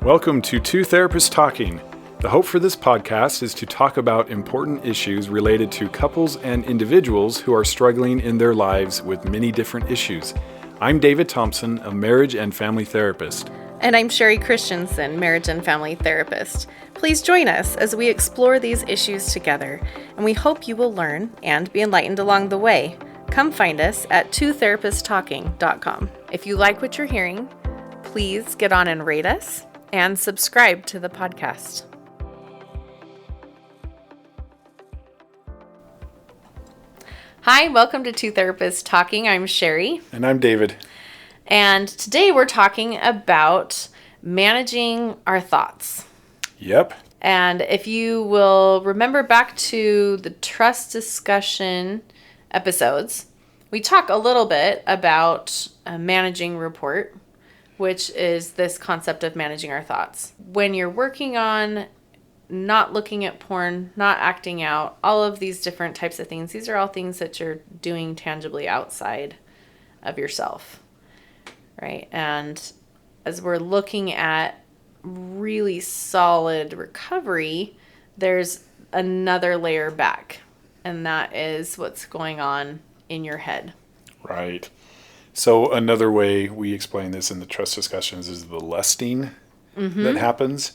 Welcome to Two Therapists Talking. The hope for this podcast is to talk about important issues related to couples and individuals who are struggling in their lives with many different issues. I'm David Thompson, a marriage and family therapist. And I'm Sherie Christensen, marriage and family therapist. Please join us as we explore these issues together, and we hope you will learn and be enlightened along the way. Come find us at twotherapisttalking.com. If you like what you're hearing, please get on and rate us and subscribe to the podcast. Hi, welcome to Two Therapists Talking. I'm Sherie. And I'm David. And today we're talking about managing our thoughts. Yep. And if you will remember back to the trust discussion episodes, we talk a little bit about managing rapport, which is this concept of managing our thoughts. When you're working on not looking at porn, not acting out, all of these different types of things, these are all things that you're doing tangibly outside of yourself, right? And as we're looking at really solid recovery, there's another layer back, and that is what's going on in your head. Right. So another way we explain this in the trust discussions is the lusting that happens.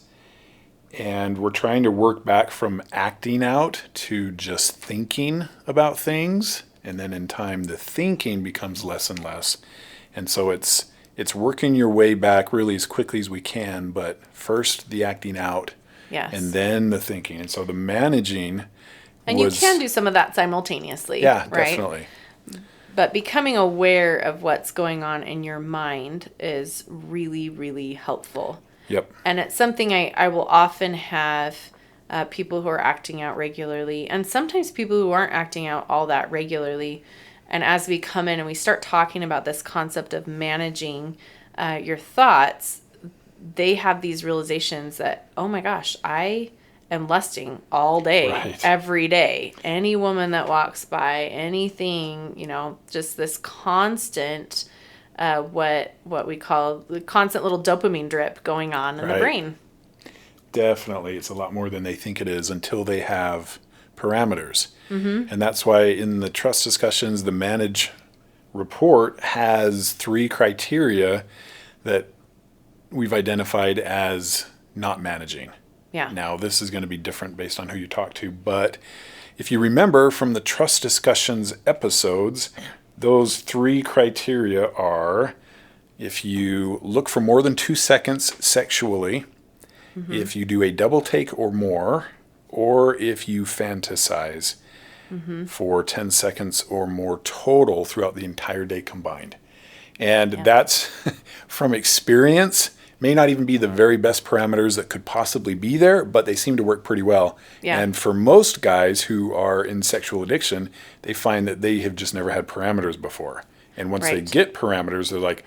And we're trying to work back from acting out to just thinking about things. And then in time, the thinking becomes less and less. And so it's working your way back really as quickly as we can. But first the acting out, Yes. and then the thinking. And so the managing And you can do some of that simultaneously. Yeah, right? definitely. But becoming aware of what's going on in your mind is really, really helpful. Yep. And it's something I will often have people who are acting out regularly, and sometimes people who aren't acting out all that regularly. And as we come in and we start talking about this concept of managing your thoughts, they have these realizations that, oh my gosh, I am lusting all day, Right. every day. Any woman that walks by, anything, just this constant, what we call the constant little dopamine drip going on in the brain. Definitely. It's a lot more than they think it is until they have parameters. And that's why in the trust discussions, the manage report has 3 criteria that we've identified as not managing. Yeah. Now, this is going to be different based on who you talk to, but if you remember from the trust discussions episodes, those 3 criteria are if you look for more than 2 seconds sexually, if you do a double take or more, or if you fantasize for 10 seconds or more total throughout the entire day combined. And that's from experience. May not even be the very best parameters that could possibly be there, but they seem to work pretty well. Yeah. And for most guys who are in sexual addiction, they find that they have just never had parameters before. And once they get parameters, they're like,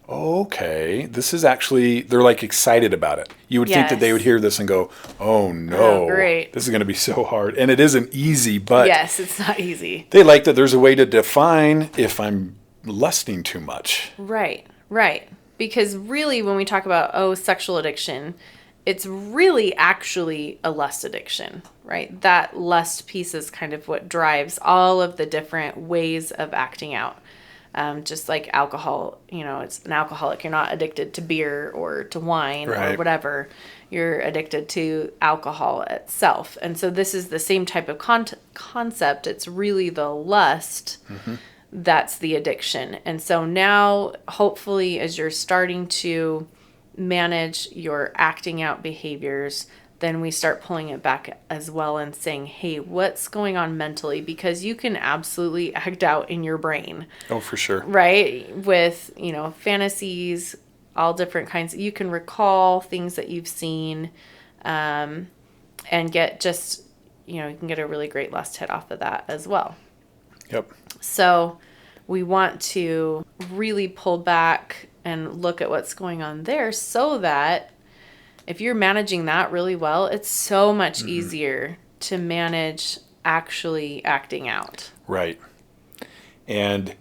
okay, this is actually, they're like excited about it. You would think that they would hear this and go, oh no, great. This is going to be so hard. And it isn't easy, but Yes, it's not easy. they like that there's a way to define if I'm lusting too much. Right. Because really when we talk about, sexual addiction, it's really actually a lust addiction, right? That lust piece is kind of what drives all of the different ways of acting out. Just like alcohol, it's an alcoholic. You're not addicted to beer or to wine or whatever. You're addicted to alcohol itself. And so this is the same type of concept. It's really the lust that's the addiction. And so now, hopefully, as you're starting to manage your acting out behaviors, then we start pulling it back as well and saying, hey, what's going on mentally? Because you can absolutely act out in your brain. Oh, for sure. Right? With, fantasies, all different kinds. You can recall things that you've seen and get just, you can get a really great lust hit off of that as well. Yep. So we want to really pull back and look at what's going on there so that if you're managing that really well, it's so much easier to manage actually acting out. Right. And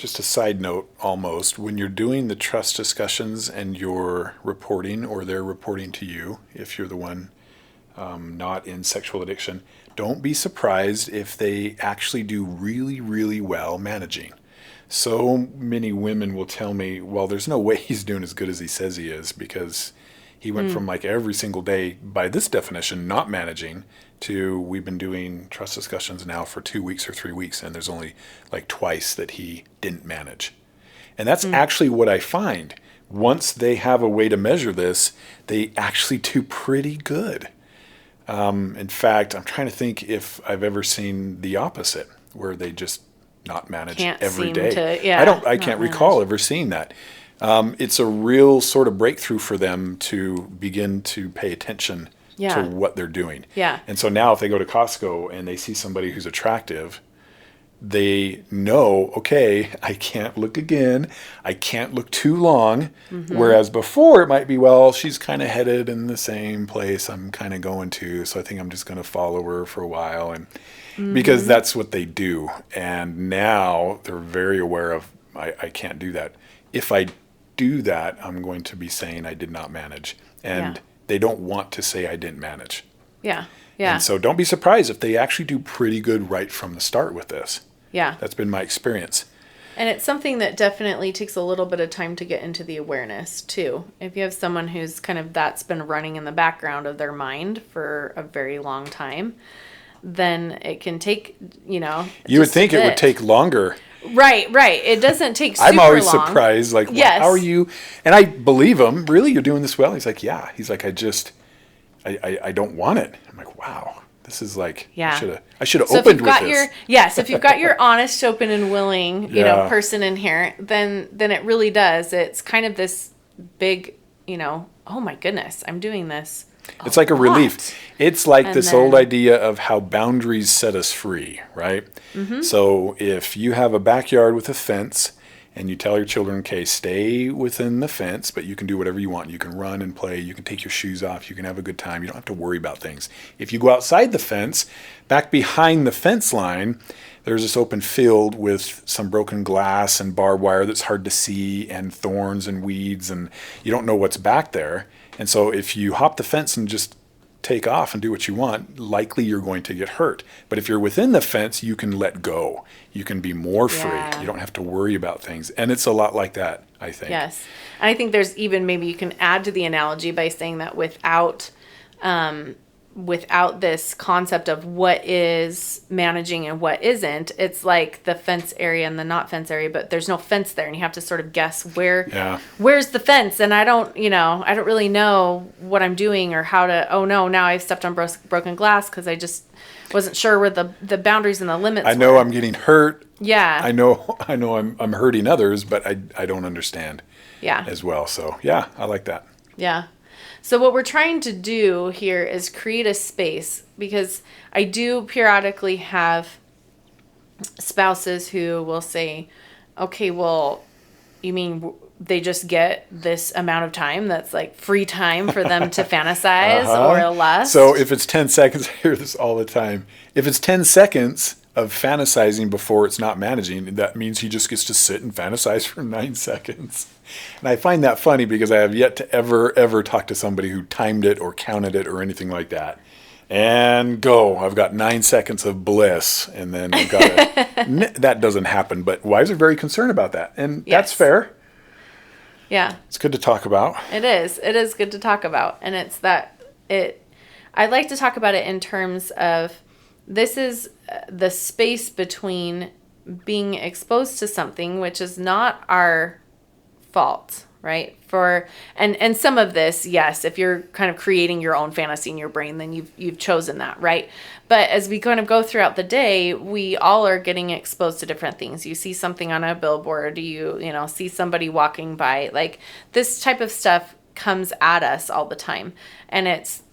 just a side note almost, when you're doing the trust discussions and you're reporting or they're reporting to you, if you're the one not in sexual addiction, don't be surprised if they actually do really, really well managing. So many women will tell me, well, there's no way he's doing as good as he says he is, because he went from like every single day, by this definition, not managing, to we've been doing trust discussions now for 2 weeks or 3 weeks, and there's only like twice that he didn't manage. And that's actually what I find. Once they have a way to measure this, they actually do pretty good. In fact, I'm trying to think if I've ever seen the opposite, where they just not manage every day. I can't recall ever seeing that. It's a real sort of breakthrough for them to begin to pay attention to what they're doing. Yeah. And so now if they go to Costco and they see somebody who's attractive, they know, okay, I can't look again. I can't look too long. Mm-hmm. Whereas before it might be, well, she's kind of headed in the same place I'm kind of going to, so I think I'm just going to follow her for a while. And because that's what they do. And now they're very aware of, I can't do that. If I do that, I'm going to be saying I did not manage. And they don't want to say I didn't manage. Yeah. Yeah. And so don't be surprised if they actually do pretty good right from the start with this. Yeah. That's been my experience. And it's something that definitely takes a little bit of time to get into the awareness, too. If you have someone who's kind of, that's been running in the background of their mind for a very long time, then it can take, You would think it would take longer. Right. It doesn't take super long. I'm always surprised, like, how are you? And I believe him. Really, you're doing this well? He's like, yeah. He's like, I don't want it. I'm like, wow. This is like, I should have opened with this. If you've got your honest, open, and willing, person in here, then it really does. It's kind of this big, oh my goodness, I'm doing this. It's like a relief. It's like this old idea of how boundaries set us free, right? Mm-hmm. So if you have a backyard with a fence and you tell your children, okay, stay within the fence, but you can do whatever you want. You can run and play. You can take your shoes off. You can have a good time. You don't have to worry about things. If you go outside the fence, back behind the fence line, there's this open field with some broken glass and barbed wire that's hard to see, and thorns and weeds, and you don't know what's back there. And so if you hop the fence and just take off and do what you want, likely you're going to get hurt. But if you're within the fence, you can let go. You can be more free. You don't have to worry about things. And it's a lot like that, I think. Yes. And I think there's even, maybe you can add to the analogy by saying that without this concept of what is managing and what isn't, it's like the fence area and the not fence area, but there's no fence there, and you have to sort of guess where's the fence, and I don't really know what I'm doing or how to, oh no, now I've stepped on broken glass because I just wasn't sure where the boundaries and the limits I know were. I'm getting hurt. Yeah. I know I'm hurting others, but I don't understand as well. So yeah, I like that. Yeah. So what we're trying to do here is create a space, because I do periodically have spouses who will say, okay, well, you mean they just get this amount of time that's like free time for them to fantasize or lust? So if it's 10 seconds, I hear this all the time. If it's 10 seconds of fantasizing before it's not managing, that means he just gets to sit and fantasize for 9 seconds. And I find that funny, because I have yet to ever talk to somebody who timed it or counted it or anything like that. And go. I've got 9 seconds of bliss, and then I've got that doesn't happen. But wives are very concerned about that, and that's fair. Yeah. It's good to talk about. It is. It is good to talk about. And it's I like to talk about it in terms of, this is the space between being exposed to something which is not our fault, right? And some of this, yes, if you're kind of creating your own fantasy in your brain, then you've chosen that, right? But as we kind of go throughout the day, we all are getting exposed to different things. You see something on a billboard, you see somebody walking by, like this type of stuff comes at us all the time. And it's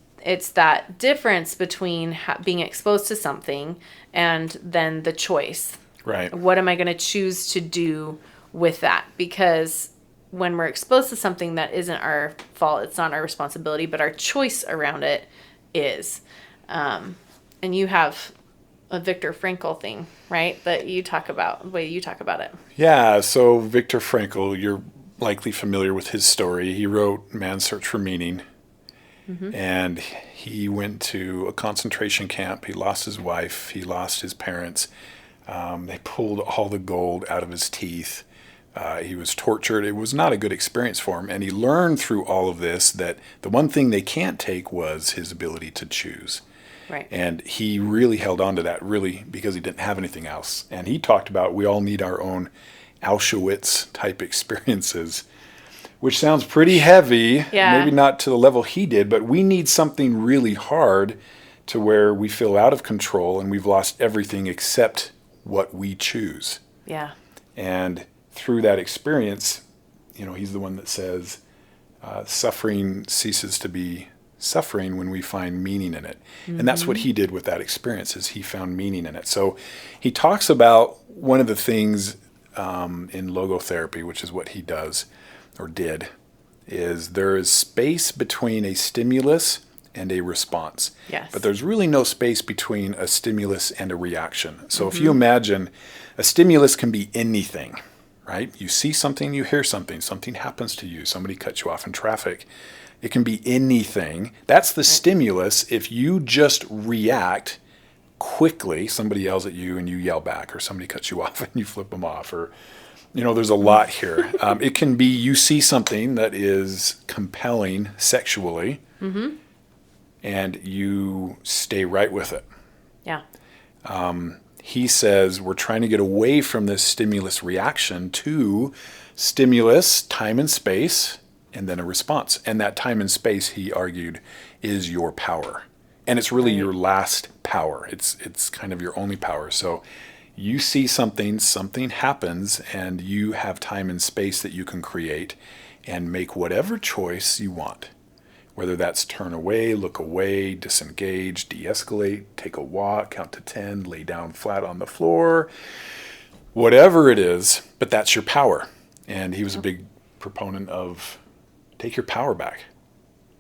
that difference between being exposed to something and then the choice. Right. What am I going to choose to do with that? Because when we're exposed to something that isn't our fault, it's not our responsibility, but our choice around it is. And you have a Viktor Frankl thing, right? That you talk about, the way you talk about it. Yeah, so Viktor Frankl, you're likely familiar with his story. He wrote Man's Search for Meaning, and he went to a concentration camp. He lost his wife. He lost his parents. They pulled all the gold out of his teeth. He was tortured. It was not a good experience for him. And he learned through all of this that the one thing they can't take was his ability to choose. Right. And he really held on to that, really, because he didn't have anything else. And he talked about we all need our own Auschwitz-type experiences, which sounds pretty heavy, maybe not to the level he did, but we need something really hard to where we feel out of control and we've lost everything except what we choose. Yeah. And through that experience, he's the one that says suffering ceases to be suffering when we find meaning in it. And that's what he did with that experience, is he found meaning in it. So he talks about one of the things in logotherapy, which is what he does or did, is there is space between a stimulus and a response. Yes. But there's really no space between a stimulus and a reaction. So if you imagine, a stimulus can be anything, right? You see something, you hear something, something happens to you, somebody cuts you off in traffic. It can be anything. That's the stimulus. If you just react quickly, somebody yells at you and you yell back, or somebody cuts you off and you flip them off, or, there's a lot here. It can be you see something that is compelling sexually, and you stay right with it. Yeah. He says we're trying to get away from this stimulus reaction to stimulus, time and space, and then a response. And that time and space, he argued, is your power. And it's really your last power. It's kind of your only power. So you see something happens, and you have time and space that you can create and make whatever choice you want. Whether that's turn away, look away, disengage, de-escalate, take a walk, count to 10, lay down flat on the floor, whatever it is, but that's your power. And he was a big proponent of take your power back.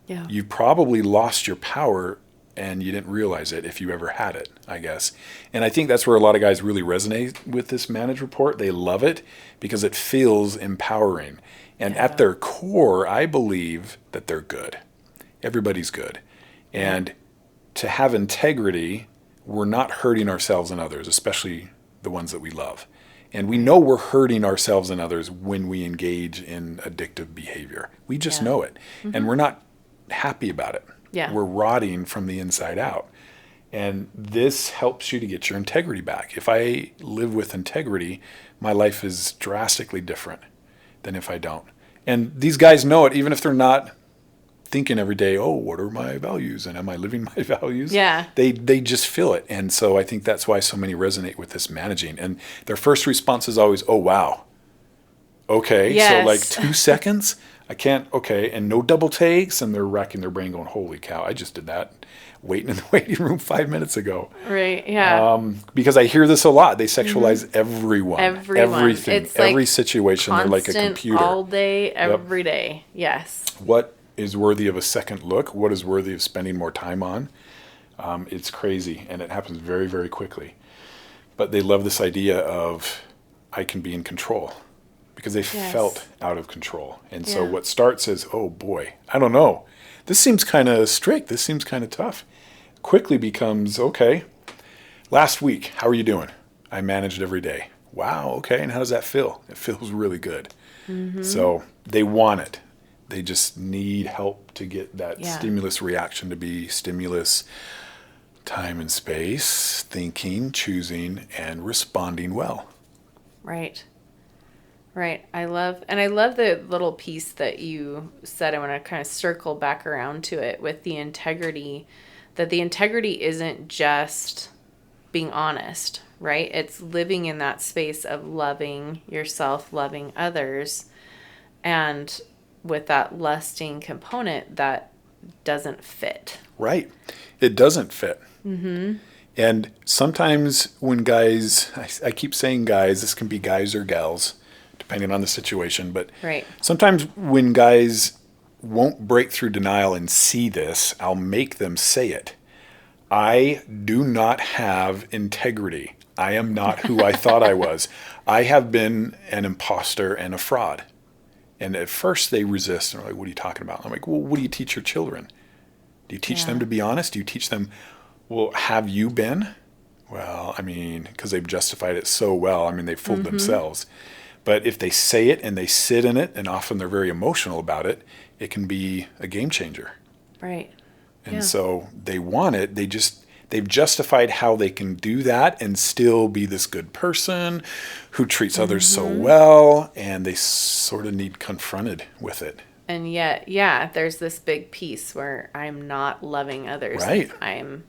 Yeah. You probably lost your power and you didn't realize it if you ever had it, I guess. And I think that's where a lot of guys really resonate with this Manage report. They love it because it feels empowering. And at their core, I believe that they're good. Everybody's good. And to have integrity, we're not hurting ourselves and others, especially the ones that we love. And we know we're hurting ourselves and others when we engage in addictive behavior. We just know it. And we're not happy about it. Yeah. We're rotting from the inside out. And this helps you to get your integrity back. If I live with integrity, my life is drastically different than if I don't. And these guys know it, even if they're not thinking every day, oh, what are my values? And am I living my values? Yeah. They just feel it. And so I think that's why so many resonate with this managing. And their first response is always, oh, wow. Okay. Yes. So like 2 seconds, I can't, okay. And no double takes. And they're racking their brain going, holy cow, I just did that waiting in the waiting room 5 minutes ago. Right. Yeah. Because I hear this a lot. They sexualize everyone. Everything. It's Every like situation. They're like a computer. All day, every day. Yes. What is worthy of a second look? What is worthy of spending more time on? It's crazy, and it happens very, very quickly. But they love this idea of I can be in control because they felt out of control. And so what starts as, oh boy, I don't know. This seems kind of strict. This seems kind of tough. Quickly becomes, okay, last week, how are you doing? I managed every day. Wow, okay, and how does that feel? It feels really good. So they want it. They just need help to get that stimulus reaction to be stimulus, time and space, thinking, choosing, and responding well. Right. Right. I love the little piece that you said. I want to kind of circle back around to it with the integrity, that the integrity isn't just being honest, right? It's living in that space of loving yourself, loving others, and with that lusting component that doesn't fit. Right. It doesn't fit. And sometimes when guys, I keep saying guys, this can be guys or gals, depending on the situation, but sometimes when guys won't break through denial and see this, I'll make them say it. I do not have integrity. I am not who I thought I was. I have been an imposter and a fraud. And at first they resist and are like, what are you talking about? I'm like, well, what do you teach your children? Do you teach them to be honest? Do you teach them, well, have you been? Well, I mean, because they've justified it so well. I mean, they've fooled themselves. But if they say it and they sit in it, and often they're very emotional about it, it can be a game changer. Right. And so they want it. They've justified how they can do that and still be this good person who treats others so well, and they sort of need confronted with it. And yet, there's this big piece where I'm not loving others. Right. I'm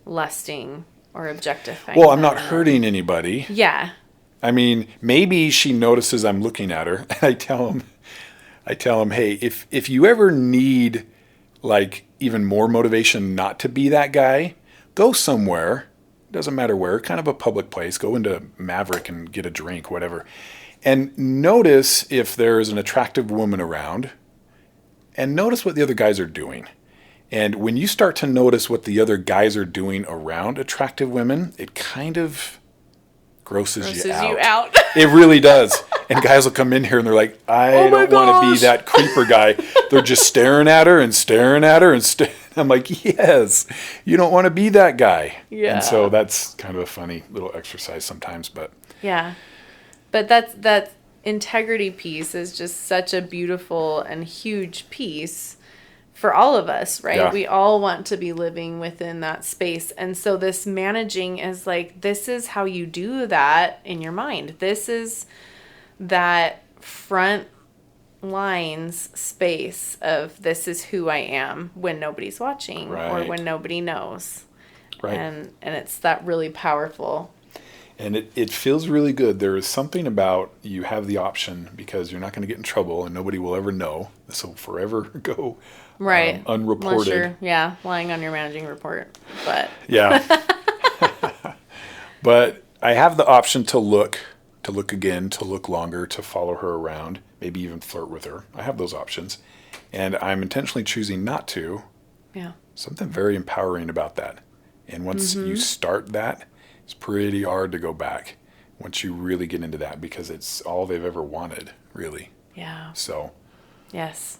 lusting or objectifying. Well, I'm not hurting anybody. Yeah. I mean, maybe she notices I'm looking at her, and I tell him, hey, if you ever need like even more motivation not to be that guy, go somewhere, doesn't matter where, kind of a public place, go into Maverick and get a drink, whatever. And notice if there's an attractive woman around, and notice what the other guys are doing. And when you start to notice what the other guys are doing around attractive women, it kind of grosses you out. It really does. And guys will come in here and they're like, I don't want to be that creeper guy. They're just staring at her and staring at her and I'm like, yes, you don't want to be that guy. Yeah. And so that's kind of a funny little exercise sometimes, but. Yeah. But that integrity piece is just such a beautiful and huge piece for all of us, right? Yeah. We all want to be living within that space. And so this managing is like, this is how you do that in your mind. This is that front lines space of this is who I am when nobody's watching or when nobody knows. Right. And it's that really powerful. And it feels really good. There is something about you have the option because you're not going to get in trouble and nobody will ever know. This will forever go unreported. Unless you're, lying on your managing report. But yeah. But I have the option to look again, to look longer, to follow her around, maybe even flirt with her. I have those options. And I'm intentionally choosing not to. Yeah. Something very empowering about that. And once you start that, it's pretty hard to go back once you really get into that because it's all they've ever wanted, really. Yeah. So. Yes.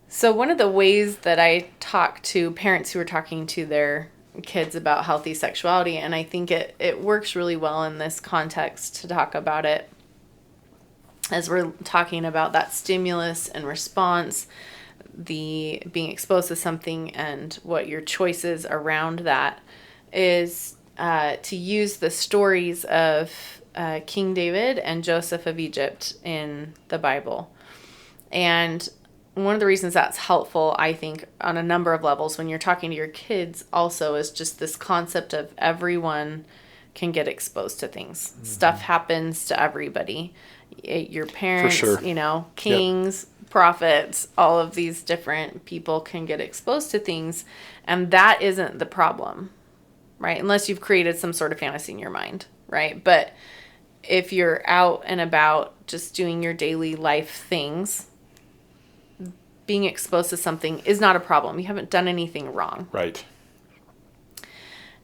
So one of the ways that I talk to parents who are talking to their kids about healthy sexuality, and I think it works really well in this context to talk about it, as we're talking about that stimulus and response, the being exposed to something and what your choices around that is to use the stories of King David and Joseph of Egypt in the Bible. And one of the reasons that's helpful, I think, on a number of levels when you're talking to your kids also is just this concept of everyone can get exposed to things. Stuff happens to everybody. Your parents, kings, prophets, all of these different people can get exposed to things. And that isn't the problem, right? Unless you've created some sort of fantasy in your mind, right? But if you're out and about just doing your daily life things, being exposed to something is not a problem. You haven't done anything wrong. Right.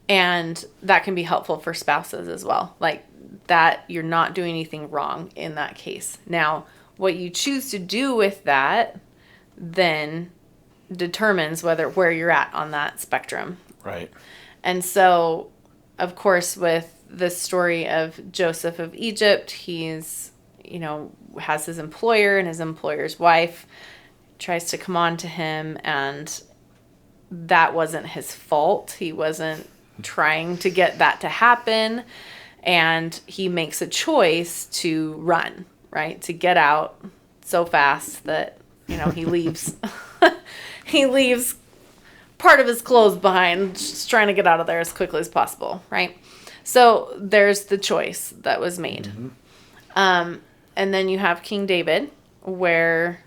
And that can be helpful for spouses as well. Like that you're not doing anything wrong in that case. Now, what you choose to do with that then determines where you're at on that spectrum. Right. And so, of course, with the story of Joseph of Egypt, he's, has his employer and his employer's wife tries to come on to him, and that wasn't his fault. He wasn't trying to get that to happen, and he makes a choice to run, right? To get out so fast that, he leaves. He leaves part of his clothes behind, just trying to get out of there as quickly as possible, right? So there's the choice that was made. And then you have King David, where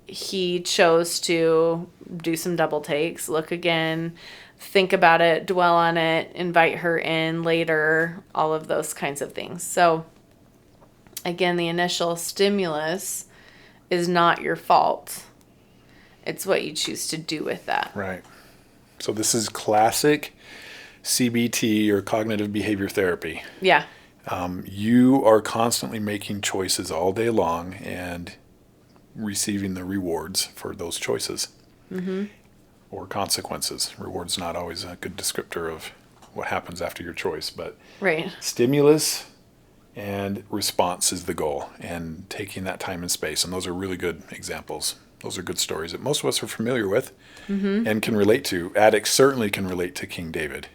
he chose to do some double takes, look again, think about it, dwell on it, invite her in later, all of those kinds of things. So again, the initial stimulus is not your fault. It's what you choose to do with that. Right. So this is classic CBT or cognitive behavior therapy. Yeah. You are constantly making choices all day long and receiving the rewards for those choices. Mm-hmm. Or consequences. Reward's not always a good descriptor of what happens after your choice, but Right. stimulus and response is the goal, and taking that time and space. And those are really good examples. Those are good stories that most of us are familiar with and can relate to. Addicts certainly can relate to King David.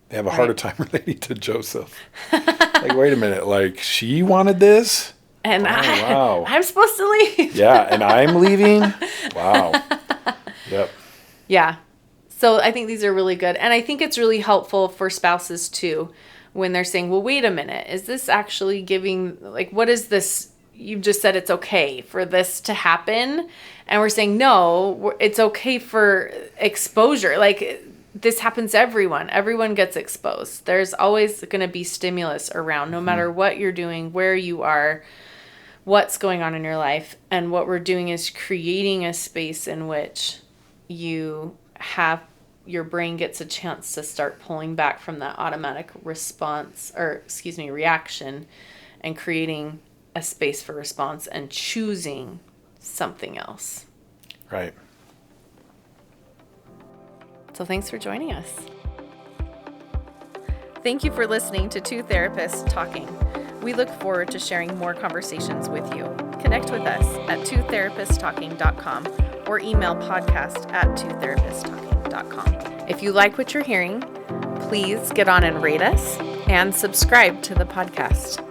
They have a harder time relating to Joseph. Like, wait a minute, like, she wanted this? And wow. I'm supposed to leave. Yeah, and I'm leaving? Wow. Yep. Yeah. So I think these are really good. And I think it's really helpful for spouses too, when they're saying, well, wait a minute, is this actually giving, like, what is this? You've just said it's okay for this to happen. And we're saying, no, it's okay for exposure. Like, this happens to everyone. Everyone gets exposed. There's always going to be stimulus around, no matter what you're doing, where you are, what's going on in your life. And what we're doing is creating a space in which you have, your brain gets a chance to start pulling back from that automatic reaction, and creating a space for response and choosing something else. Right. So thanks for joining us. Thank you for listening to Two Therapists Talking. We look forward to sharing more conversations with you. Connect with us at twotherapisttalking.com or email podcast@twotherapisttalking.com. If you like what you're hearing, please get on and rate us and subscribe to the podcast.